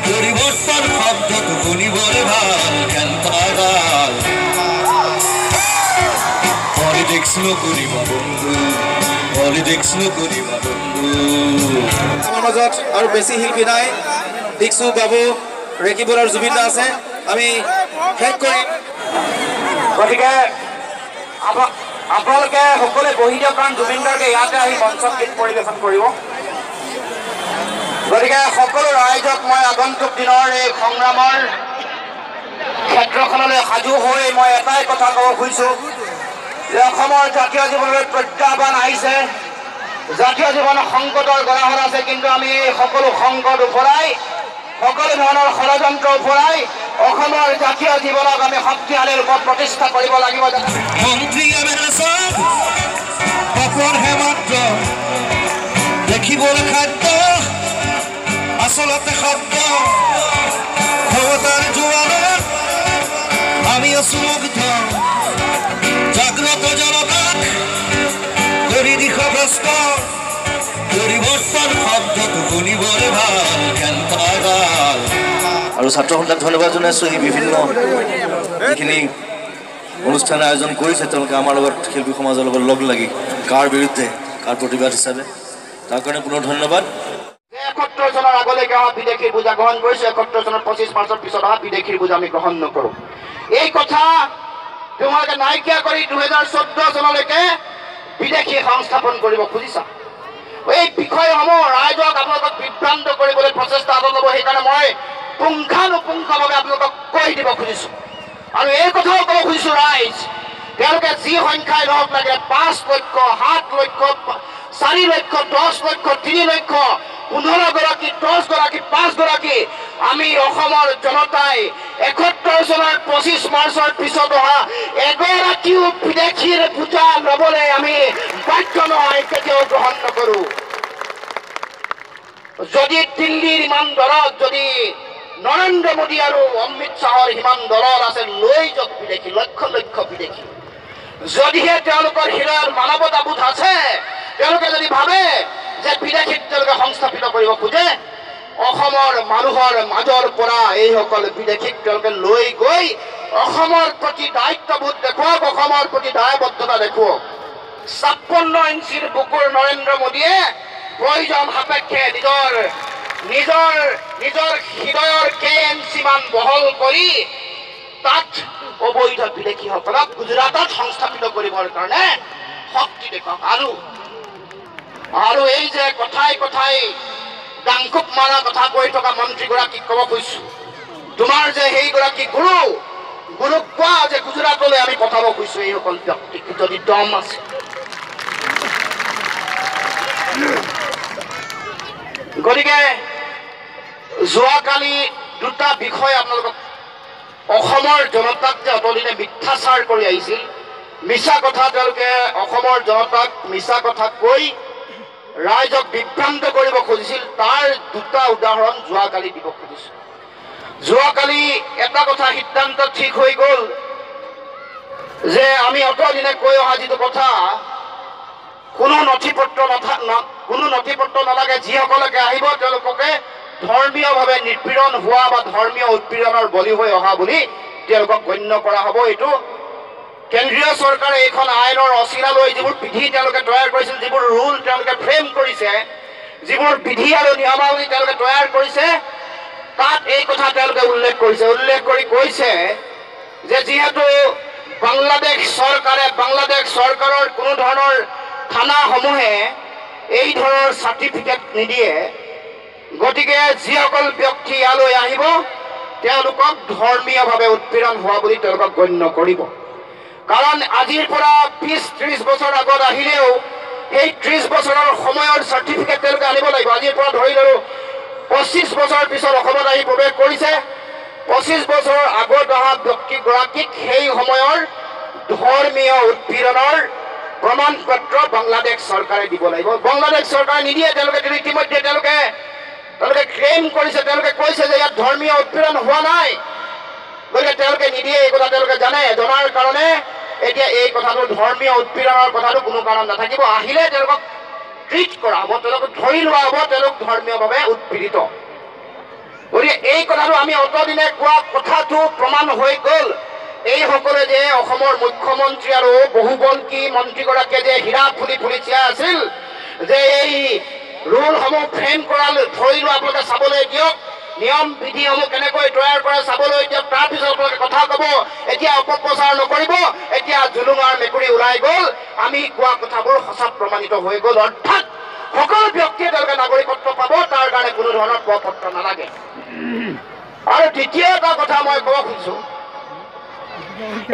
পৰিবৰ্তন শব্দটো শুনিবলৈ ভাল জ্ঞান পাগাল পলিটিক্স নকৰিবা বন্ধু পলিটিক্স নকৰিবা বন্ধু আমাৰ মাজত আৰু বেছি শিল্পী নাই দীক্ষু বাবু ৰেকিবুল আৰু জুবিন দা আছে আমি শেষ কৰিম গতিকে আপোনালোকে সকলোৱে বহি দিয়ক কাৰণ জুবিন দাকে ইয়াতে আহি মঞ্চত গীত পৰিৱেশন কৰিব গতিকে সকলো ৰাইজক মই আগন্তুক দিনৰ এই সংগ্ৰামৰ ক্ষেত্ৰখনলৈ সাজু হৈ মই এটাই কথা ক'ব খুজিছোঁ যে অসমৰ জাতীয় জীৱনলৈ প্ৰত্যাহ্বান আহিছে জাতীয় জীৱন সংকটৰ গৰাহত আছে কিন্তু আমি এই সকলো সংকট ওপৰাই সকলো ধৰণৰ ষড়যন্ত্ৰ ওপৰাই অসমৰ জাতীয় জীৱনক আমি শক্তিশালী ৰূপত প্ৰতিষ্ঠা কৰিব লাগিব দেখিবলৈ খাদ্য আচলতে শব্দ ক্ষমতাৰ জোৱাৰত আমি আছো মুগ্ধ জাগ্ৰত জনতাক কৰি দিশভ্ৰষ্ট পৰিৱৰ্তন শব্দটো শুনিবলৈ ভাল জ্ঞান পাগাল আৰু ছাত্ৰ সন্থাক ধন্যবাদ জনাইছোঁ এই বিভিন্ন যিখিনি অনুষ্ঠান আয়োজন কৰিছে তেওঁলোকে আমাৰ লগত শিল্পী সমাজৰ লগত লগ লাগি কাৰ বিৰুদ্ধে কাৰ প্ৰতিবাদ হিচাপে তাৰ কাৰণে পুনৰ ধন্যবাদ 71 চনৰ আগলৈকে অহা বিদেশীৰ বোজা গ্ৰহণ কৰিছে 71 চনৰ 25 মাৰ্চৰ পিছত অহা বিদেশীৰ বোজা আমি গ্ৰহণ নকৰোঁ এই কথা তোমালোকে নাইকিয়া কৰি 2014 চনলৈকে বিদেশী সংস্থাপন কৰিব খুজিছা এই বিষয়সমূহ ৰাইজক আপোনালোকক বিভ্ৰান্ত কৰিবলৈ প্ৰচেষ্টা হাতত ল'ব সেইকাৰণে মই পুংখানুপুংখভাৱে আপোনালোকক কৈ দিব খুজিছোঁ আৰু এই কথাও ক'ব খুজিছোঁ ৰাইজ তেওঁলোকে যি সংখ্যাই নহওক লাগে 5 লক্ষ 7 লক্ষ 4 লক্ষ 10 লক্ষ 3 লক্ষ 15 গৰাকী 10 গৰাকী 5 গৰাকী আমি অসমৰ জনতাই 71 চনৰ 25 মাৰ্চৰ পিছত অহা এগৰাকীও বিদেশীৰ বোজা ল'বলৈ আমি বাধ্য নহয় কেতিয়াও গ্ৰহণ নকৰোঁ যদি দিল্লীৰ ইমান দৰত যদি নৰেন্দ্ৰ মোদী আৰু অমিত শ্বাহৰ সিমান দলত আছে লৈ যাওক বিদেশী লক্ষ লক্ষ বিদেশী যদিহে তেওঁলোকৰ হৃদয়ৰ মানৱতাবোধ আছে তেওঁলোকে যদি ভাবে যে বিদেশীক তেওঁলোকে সংস্থাপিত কৰিব খোজে অসমৰ মানুহৰ মাজৰ পৰা এইসকল বিদেশীক তেওঁলোকে লৈ গৈ অসমৰ প্ৰতি দায়িত্ববোধ দেখুৱাওক অসমৰ প্ৰতি দায়বদ্ধতা দেখুৱাওক 56 ইঞ্চিৰ বুকুৰ নৰেন্দ্ৰ মোদীয়ে প্ৰয়োজন সাপেক্ষে নিজৰ হৃদয়ৰ KMC মান বহল কৰি তাত অবৈধ বিদেশীসকলক গুজৰাটত সংস্থাপিত কৰিবৰ কাৰণে শক্তি দেখুৱাওক আৰু এই যে কথাই কথাই ডাংকুপ মাৰা কথা কৈ থকা মন্ত্ৰীগৰাকীক ক'ব খুজিছোঁ তোমাৰ যে সেইগৰাকী গুৰুক কোৱা যে গুজৰাটলৈ আমি পঠাব খুজিছোঁ এইসকল ব্যক্তিক যদি দম আছে গতিকে যোৱাকালি দুটা বিষয় আপোনালোকক অসমৰ জনতাক যে অতদিনে মিথ্যাচাৰ কৰি আহিছিল মিছা কথা তেওঁলোকে অসমৰ জনতাক মিছা কথা কৈ ৰাইজক বিভ্ৰান্ত কৰিব খুজিছিল তাৰ দুটা উদাহৰণ যোৱাকালি দিব খুজিছোঁ যোৱাকালি এটা কথা সিদ্ধান্ত ঠিক হৈ গ'ল যে আমি অতদিনে কৈ অহা যিটো কথা কোনো নথিপত্ৰ নালাগে যিসকলকে আহিব তেওঁলোককে ধৰ্মীয়ভাৱে নিপীড়ন হোৱা বা ধৰ্মীয় উৎপীড়নৰ বলি হৈ অহা বুলি তেওঁলোকক গণ্য কৰা হ'ব এইটো কেন্দ্ৰীয় চৰকাৰে এইখন আইনৰ অচিলালৈ যিবোৰ বিধি তেওঁলোকে তৈয়াৰ কৰিছিল যিবোৰ ৰুল তেওঁলোকে ফ্ৰেম কৰিছে যিবোৰ বিধি আৰু নিয়মাৱলী তেওঁলোকে তৈয়াৰ কৰিছে তাত এই কথা তেওঁলোকে উল্লেখ কৰি কৈছে যে যিহেতু বাংলাদেশ চৰকাৰৰ কোনো ধৰণৰ থানাসমূহে এই ধৰণৰ চাৰ্টিফিকেট নিদিয়ে গতিকে যিসকল ব্যক্তি ইয়ালৈ আহিব তেওঁলোকক ধৰ্মীয়ভাৱে উৎপীড়ন হোৱা বুলি তেওঁলোকক গণ্য কৰিব কাৰণ আজিৰ পৰা 20-30 বছৰ আগত আহিলেও এই 30 বছৰৰ সময়ৰ চাৰ্টিফিকেট তেওঁলোকে আনিব লাগিব আজিৰ পৰা ধৰি লওঁ 25 বছৰ পিছত অসমত আহি প্ৰৱেশ কৰিছে 25 বছৰৰ আগত অহা ব্যক্তিগৰাকীক সেই সময়ৰ ধৰ্মীয় উৎপীড়নৰ প্ৰমাণ পত্ৰ বাংলাদেশ চৰকাৰে দিব লাগিব বাংলাদেশ চৰকাৰে নিদিয়ে তেওঁলোকে ইতিমধ্যে তেওঁলোকে ক্লেইম কৰিছে তেওঁলোকে কৈছে যে ইয়াত ধৰ্মীয় উৎপীড়ন হোৱা নাই গতিকে তেওঁলোকে নিদিয়ে এই কথা তেওঁলোকে জনাৰ কাৰণে এতিয়া এই কথাটো ধৰ্মীয় উৎপীড়নৰ কথাটো কোনো কাৰণ নাথাকিব আহিলে তেওঁলোকক ট্ৰিট কৰা হ'ব তেওঁলোকক ধৰি লোৱা হ'ব তেওঁলোক ধৰ্মীয়ভাৱে উৎপীড়িত গতিকে এই কথাটো আমি অতদিনে কোৱা কথাটো প্ৰমাণ হৈ গ'ল। এইসকলে যে অসমৰ মুখ্যমন্ত্ৰী আৰু বহুবংকী মন্ত্ৰীগৰাকীয়ে যে হীৰা ফুলি ফুলি চিয়া আছিল যে এই ৰুলসমূহ ফ্ৰেম কৰা ধৰিলো আপোনালোকে চাবলৈ দিয়ক, নিয়ম বিধিসমূহ কেনেকৈ তৈয়াৰ কৰে চাবলৈ দিয়ক, তাৰপিছত আপোনালোকে কথা ক'ব, এতিয়া অপপ্ৰচাৰ নকৰিব, এতিয়া জুলুঙাৰ মেকুৰী ওলাই গ'ল, আমি কোৱা কথাবোৰ সঁচা প্ৰমাণিত হৈ গ'ল। অৰ্থাৎ সকলো ব্যক্তিয়ে তেওঁলোকে নাগৰিকত্ব পাব, তাৰ কাৰণে কোনো ধৰণৰ প্ৰ-পত্ৰ নালাগে। আৰু দ্বিতীয় এটা কথা মই ক'ব খুজিছো,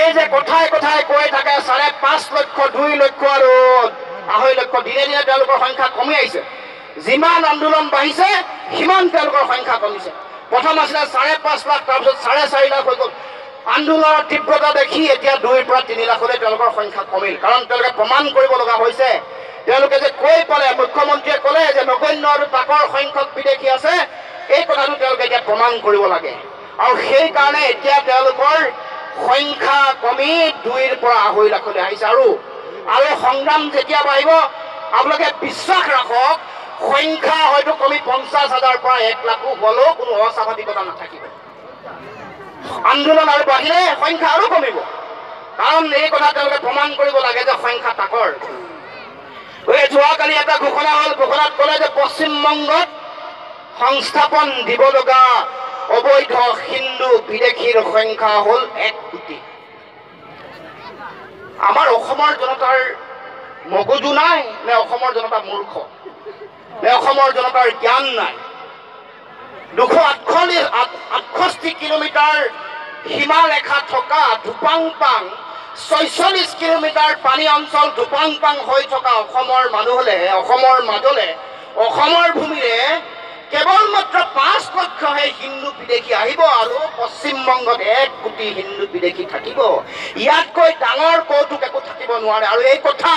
এই যে কথাই কথাই কৈ থাকে 5.5 লক্ষ 2 লক্ষ আৰু 2.5 লক্ষ, দিনে দিনে তেওঁলোকৰ সংখ্যা কমি আহিছে। যিমান আন্দোলন বাঢ়িছে সিমান তেওঁলোকৰ সংখ্যা কমিছে। প্ৰথম আছিলে 5.5 লাখ, তাৰপিছত 4.5 লাখ হৈ গ'ল। আন্দোলনৰ তীব্ৰতা দেখি এতিয়া 2 পৰা 3 লাখলৈ তেওঁলোকৰ সংখ্যা কমিল। কাৰণ তেওঁলোকে প্ৰমাণ কৰিব লগা হৈছে, তেওঁলোকে যে কৈ পালে, মুখ্যমন্ত্ৰীয়ে ক'লে যে নগণ্য আৰু তাকৰ সংখ্যক বিদেশী আছে, এই কথাটো তেওঁলোকে এতিয়া প্ৰমাণ কৰিব লাগে। আৰু সেইকাৰণে এতিয়া তেওঁলোকৰ সংখ্যা কমি 2 পৰা 2.5 লাখলৈ আহিছে। আৰু সংগ্ৰাম যেতিয়া বাঢ়িব আপোনালোকে বিশ্বাস ৰাখক, সংখ্যা হয়তো কমি 50,000 পৰা 1 লাখো হ'লেও কোনো অস্বাভাৱিকতা নাথাকিব। আন্দোলন আৰু বাঢ়িলে সংখ্যা আৰু কমিব, কাৰণ এই কথা তেওঁলোকে প্ৰমাণ কৰিব লাগে যে সংখ্যা তাকৰ। যোৱাকালি এটা ঘোষণা হ'ল, ঘোষণাত ক'লে যে পশ্চিমবংগত সংস্থাপন দিব লগা অবৈধ হিন্দু বিদেশীৰ সংখ্যা হ'ল 1 কোটি। আমাৰ অসমৰ জনতাৰ মগজু নাই নে অসমৰ জনতা মূৰ্খ, নে অসমৰ জনতাৰ জ্ঞান নাই? 268 কিলোমিটাৰ সীমাৰেখা থকা ধুপাংপাং, 46 কিলোমিটাৰ পানী অঞ্চল ধুপাংপাং হৈ থকা অসমৰ মানুহলে, অসমৰ মাজলে, অসমৰ ভূমিৰে কেৱল মাত্ৰ 5 লক্ষহে হিন্দু বিদেশী আহিব আৰু পশ্চিমবংগত 1 কোটি হিন্দু বিদেশী থাকিব। ইয়াতকৈ ডাঙৰ কৌতুক একো থাকিব নোৱাৰে। আৰু এই কথা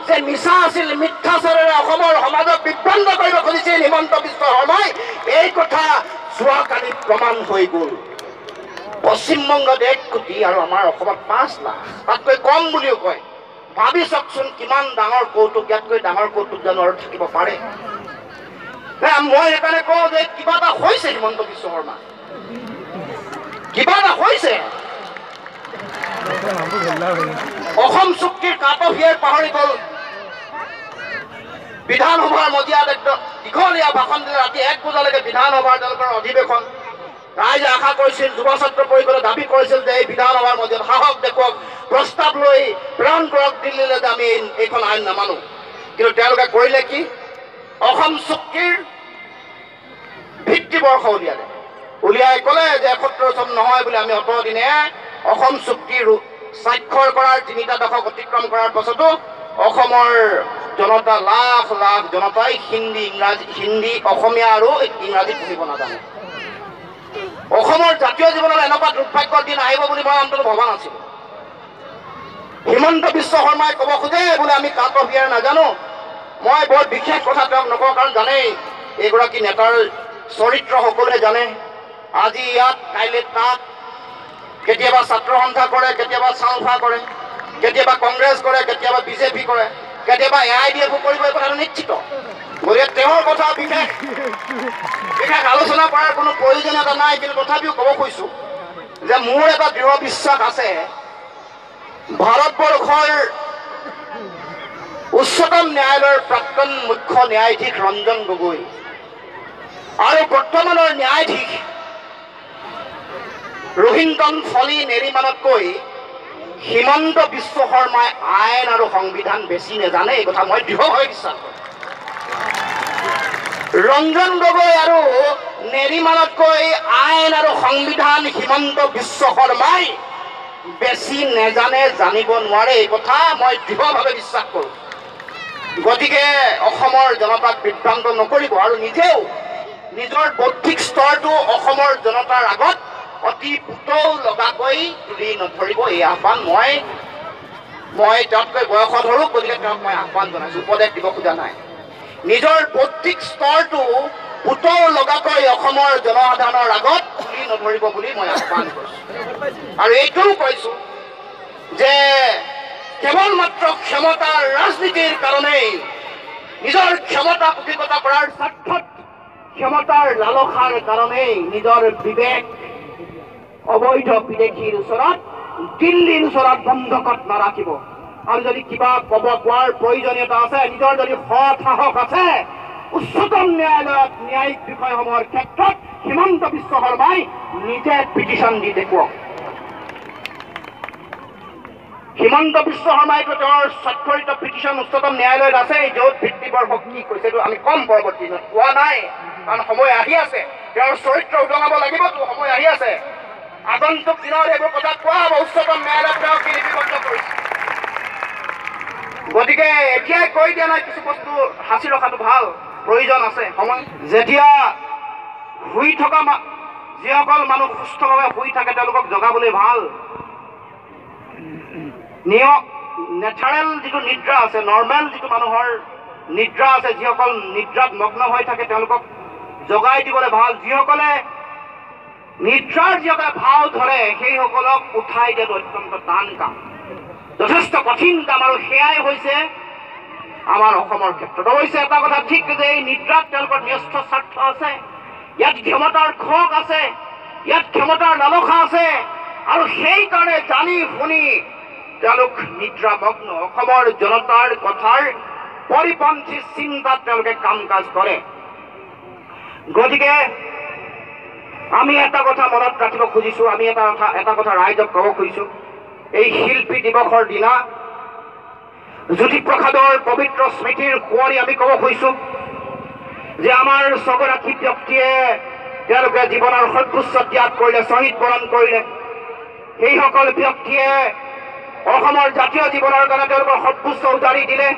যে মিছা আছিল, মিথ্যাচাৰেৰে অসমৰ সমাজক বিভ্ৰান্ত কৰিব খুজিছিল হিমন্ত বিশ্ব শৰ্মাই, এই কথা যোৱাকালি প্ৰমাণ হৈ গ'ল। পশ্চিমবংগত 1 কোটি আৰু আমাৰ অসমত 5 লাখ, তাতকৈ কম বুলিও কয়। ভাবি চাওকচোন কিমান ডাঙৰ কৌতুক, ইয়াতকৈ ডাঙৰ কৌতুক জানো আৰু থাকিব পাৰে? মই সেইকাৰণে কওঁ যে কিবা এটা হৈছে হিমন্ত বিশ্ব শৰ্মা, কিবা এটা হৈছে। অসম চুক্তিৰ কাটফিয়াৰ পাহৰি গ'ল। বিধানসভাৰ মজিয়াত একদম দীঘলীয়া ভাষণ দিলে, ৰাতি 1 বজালৈকে বিধানসভাৰ তেওঁলোকৰ অধিৱেশন। ৰাইজে আশা কৰিছিল, যুৱ ছাত্ৰ পৰিষদে দাবী কৰিছিল যে এই বিধানসভাৰ মজিয়াত সাহস দেখুৱাওক, প্ৰস্তাৱ লৈ প্ৰেৰণ কৰক দিল্লীলৈ যে আমি এইখন আইন নামানো। কিন্তু তেওঁলোকে কৰিলে কি? অসম চুক্তিৰ ভিত্তিবৰ্ষ উলিয়াই ক'লে যে 71 চন নহয় বুলি। আমি অতদিনে অসম চুক্তিৰ স্বাক্ষৰ কৰাৰ 3টা দশক অতিক্ৰম কৰাৰ পাছতো অসমৰ জনতা, লাখ লাখ জনতাই হিন্দী, অসমীয়া আৰু ইংৰাজী পঢ়িব নাজানে। অসমৰ জাতীয় জীৱনত এনেকুৱা দুৰ্ভাগ্যৰ দিন আহিব বুলি মই অন্তত ভবা নাছিলো। হিমন্ত বিশ্ব শৰ্মাই ক'ব খোজে বোলে আমি কাটফিয়াৰ নাজানো। মই বৰ বিশেষ কথা তেওঁক নকওঁ, কাৰণ জানেই এইগৰাকী নেতাৰ চৰিত্ৰ সকলোৱে জানে। আজি ইয়াত, কাইলৈ তাত, কেতিয়াবা ছাত্ৰ সন্থা কৰে, কেতিয়াবা চালফা কৰে, কেতিয়াবা কংগ্ৰেছ কৰে, কেতিয়াবা বিজেপি কৰে, কেতিয়াবা AIDF কৰিব, এই কথাটো নিশ্চিত। গতিকে তেওঁৰ কথা বিশেষ আলোচনা কৰাৰ কোনো প্ৰয়োজনীয়তা নাই। কিন্তু তথাপিও ক'ব খুজিছোঁ যে মোৰ এটা দৃঢ় বিশ্বাস আছে, ভাৰতবৰ্ষৰ উচ্চতম ন্যায়ালয়ৰ প্ৰাক্তন মুখ্য ন্যায়াধীশ ৰঞ্জন গগৈ আৰু বৰ্তমানৰ ন্যায়াধীশ ৰোহিন্টন ফলি নেৰিমানতকৈ হিমন্ত বিশ্ব শৰ্মাই আইন আৰু সংবিধান বেছি নেজানে। এই কথা মই দৃঢ়ভাৱে বিশ্বাস কৰোঁ। ৰঞ্জন গগৈ আৰু নেৰিমানতকৈ আইন আৰু সংবিধান হিমন্ত বিশ্ব শৰ্মাই বেছি নেজানে, জানিব নোৱাৰে। এই কথা মই দৃঢ়ভাৱে বিশ্বাস কৰোঁ। গতিকে অসমৰ জনতাক বিভ্ৰান্ত নকৰিব আৰু নিজেও নিজৰ বৌদ্ধিক স্তৰটো অসমৰ জনতাৰ আগত অতি পুতৌ লগাকৈ তুলি নধৰিব। এই আহ্বান মই তেওঁতকৈ বয়সত সৰু, গতিকে তেওঁক মই আহ্বান জনাইছোঁ, উপদেশ দিব খোজা নাই। নিজৰ বৌদ্ধিক স্তৰটো পুতৌ লগাকৈ অসমৰ জনসাধাৰণৰ আগত তুলি নধৰিব বুলি মই আহ্বান কৰিছোঁ। আৰু এইটোও কৈছোঁ যে কেৱল মাত্ৰ ক্ষমতাৰ ৰাজনীতিৰ কাৰণেই, নিজৰ ক্ষমতা কুটিগত কৰাৰ স্বাৰ্থত ক্ষমতাৰ লালসাৰ কাৰণেই নিজৰ বিবেক অবৈধ বিদেশীৰ ওচৰত দিল্লীৰ ওচৰত বন্ধকত নাৰাখিব। আৰু যদি কিবা কোৱাৰ প্ৰয়োজনীয়তা আছে, নিজৰ যদি সৎ সাহস আছে, উচ্চতম ন্যায়ালয়ত ন্যায়িক বিষয়সমূহৰ ক্ষেত্ৰত হিমন্ত বিশ্ব শৰ্মাই নিজে পিটিশ্যন দি দেখুৱাওক। হিমন্ত বিশ্ব শৰ্মাইতো তেওঁৰ স্বাক্ষৰিত পিটিশ্যন উচ্চতম ন্যায়ালয়ত আছে, য'ত ভিত্তিবৰ্ষক কি কৈছে আমি কম পৰৱৰ্তী কোৱা নাই, কাৰণ সময় আহি আছে, তেওঁৰ চৰিত্ৰ উদঙাব লাগিবতো, সময় আহি আছে। আগন্তুক দিনত এইবোৰ কথা কোৱা হ'ব, উচ্চতম ন্যায়ালয়ত তেওঁ কি লিপিবদ্ধ কৰিছে। গতিকে এতিয়াই কৈ দিয়া নাই, কিছু বস্তু সাঁচি ৰখাটো ভাল, প্ৰয়োজন আছে সময়। যেতিয়া শুই থকা যিসকল মানুহ সুস্থভাৱে শুই থাকে তেওঁলোকক জগাবলৈ ভাল। নেচাৰেল যিটো নিদ্ৰা আছে, নৰ্মেল যিটো মানুহৰ নিদ্ৰা আছে, যিসকল নিদ্ৰাত মগ্ন হৈ থাকে তেওঁলোকক জগাই দিবলৈ ভাল। যিসকলে নিদ্ৰাৰ যিসকলে ভাও ধৰে সেইসকলক উঠাই দিয়াটো অত্যন্ত টান কাম, যথেষ্ট কঠিন কাম। আৰু সেয়াই হৈছে আমাৰ অসমৰ ক্ষেত্ৰত। অৱশ্যে এটা কথা ঠিক যে এই নিদ্ৰাত তেওঁলোকৰ ন্যস্ত স্বাৰ্থ আছে, ইয়াত ক্ষমতাৰ খোক আছে, ইয়াত ক্ষমতাৰ লালসা আছে, আৰু সেইকাৰণে জানি শুনি তেওঁলোক নিদ্ৰামগ্ন। অসমৰ জনতাৰ কথাৰ পৰিপন্থী চিন্তাত তেওঁলোকে কাম কাজ কৰে। গতিকে আমি এটা কথা মনত ৰাখিব খুজিছো, আমি এটা কথা ৰাইজক ক'ব খুজিছো। এই শিল্পী দিৱসৰ দিনা জ্যোতিপ্ৰসাদৰ পবিত্ৰ স্মৃতিৰ সোঁৱৰি আমি ক'ব খুজিছো যে আমাৰ ছগৰাকী ব্যক্তিয়ে তেওঁলোকে জীৱনৰ সৰ্বোচ্চ ত্যাগ কৰিলে, শ্বহীদ বৰণ কৰিলে। সেইসকল ব্যক্তিয়ে অসমৰ জাতীয় জীৱনৰ কাৰণে তেওঁলোকৰ সৰ্বোচ্চ উজাৰি দিলে।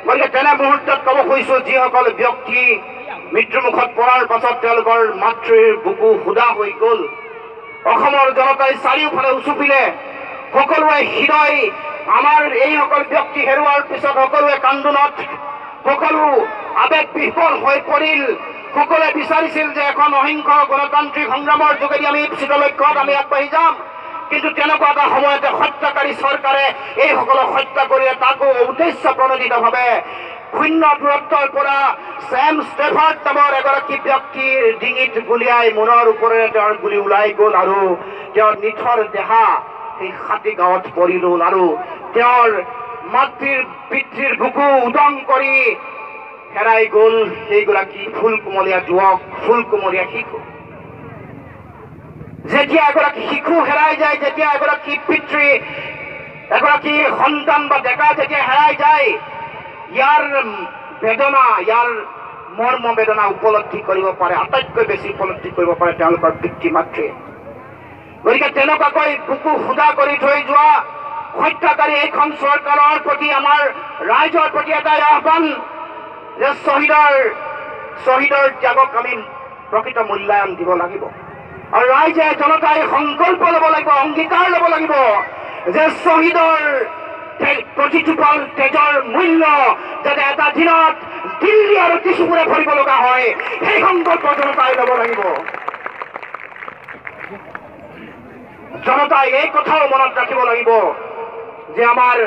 গতিকে তেনে মুহূৰ্তত ক'ব খুজিছো, যিসকল ব্যক্তি মৃত্যুমুখত পৰাৰ পাছত তেওঁলোকৰ মাতৃৰ বুকু সুদা হৈ গ'ল, অসমৰ জনতাই চাৰিওফালে উচুপিলে, সকলোৱে হৃদয় আমাৰ এইসকল ব্যক্তি হেৰুৱাৰ পিছত সকলোৱে কান্দোনত, সকলো আবেগ বিহ্বল হৈ পৰিল। সকলোৱে বিচাৰিছিল যে এখন অহিংস গণতান্ত্ৰিক সংগ্ৰামৰ যোগেদি আমি ইপ্সিত লক্ষ্যত আমি আগবাঢ়ি যাম। কিন্তু তেনেকুৱা এটা সময়তে হত্যাকাৰী চৰকাৰে এইসকলক হত্যা কৰিলে, তাকো উদ্দেশ্য প্ৰণোদিতভাৱে। শূন্য দূৰত্বৰ পৰা ছেম ষ্টেফাৰ্ড নামৰ এগৰাকী ব্যক্তিৰ ডিঙিত গুলিয়াই মূৰৰ ওপৰেৰে তেওঁৰ গুলি ওলাই গ'ল, আৰু তেওঁৰ নিথৰ দেহা সেই হাতী গাঁৱত পৰি ৰ'ল। আৰু তেওঁৰ মাতৃৰ পিতৃৰ বুকু উদং কৰি হেৰাই গ'ল সেইগৰাকী ফুলকুমলীয়া যুৱক, ফুলকুমলীয়া শিশু। যেতিয়া এগৰাকী শিশু হেৰাই যায়, যেতিয়া এগৰাকী পিতৃ, এগৰাকী সন্তান বা ডেকা যেতিয়া হেৰাই যায়, ইয়াৰ বেদনা, ইয়াৰ মৰ্ম বেদনা উপলব্ধি কৰিব পাৰে, আটাইতকৈ বেছি উপলব্ধি কৰিব পাৰে তেওঁলোকৰ পিতৃ মাতৃয়ে। গতিকে তেনেকুৱাকৈ বুকু সুদা কৰি থৈ যোৱা হত্যাকাৰী এইখন চৰকাৰৰ প্ৰতি আমাৰ ৰাইজৰ প্ৰতি এটাই আহ্বান যে শ্বহীদৰ ত্যাগক আমি প্ৰকৃত মূল্যায়ন দিব লাগিব। আৰু ৰাইজে জনতাই সংকল্প ল'ব লাগিব, অংগীকাৰ ল'ব লাগিব যে শ্বহীদৰ প্ৰতিটোপাল তেজৰ মূল্য যাতে এটা দিনত দিল্লী আৰু দিশপুৰে ভৰিব লগা হয়, সেই সংকল্প জনতাই ল'ব লাগিব। জনতাই এই কথাও মনত ৰাখিব লাগিব যে আমাৰ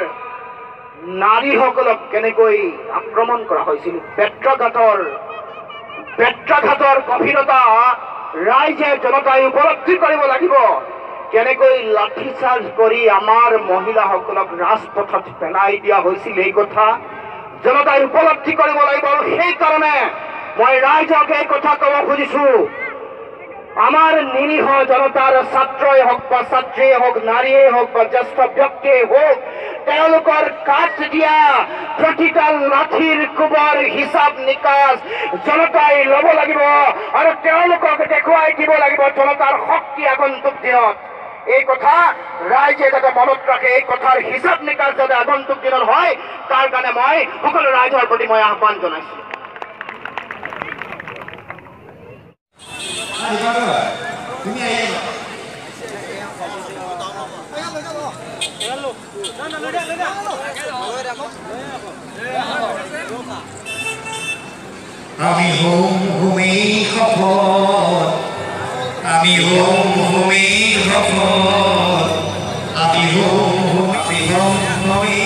নাৰীসকলক কেনেকৈ আক্ৰমণ কৰা হৈছিল। পেট্ৰাঘাতৰ গভীৰতা ৰাইজে জনতাই উপলব্ধি কৰিব লাগিব। কেনেকৈ লাঠিচাৰ্জ কৰি আমাৰ মহিলাসকলক ৰাজপথত পেলাই দিয়া হৈছিল, এই কথা জনতাই উপলব্ধি কৰিব লাগিব। আৰু সেইকাৰণে মই ৰাইজক এই কথা ক'ব খুজিছো, আমাৰ নিৰীহ জনতাৰ ছাত্ৰই হওক বা ছাত্ৰীয়ে হওক, নাৰীয়ে হওক বা জ্যেষ্ঠ ব্যক্তিয়ে হওক, তেওঁলোকৰ কাঠ দিয়া প্ৰতিটা লাঠিৰ কোবৰ হিচাপ নিকাচ জনতাই ল'ব লাগিব, আৰু তেওঁলোকক দেখুৱাই দিব লাগিব জনতাৰ শক্তি আগন্তুক দিনত। এই কথা ৰাইজে যাতে মনত ৰাখে, এই কথাৰ হিচাপ নিকাচ যাতে আগন্তুক দিনত হয়, তাৰ কাৰণে মই সকলো ৰাইজৰ প্ৰতি মই আহ্বান জনাইছো। আমি হোম ভূমি শপত, আমি হোম ভূমি শপত, আমি হোম ভূমি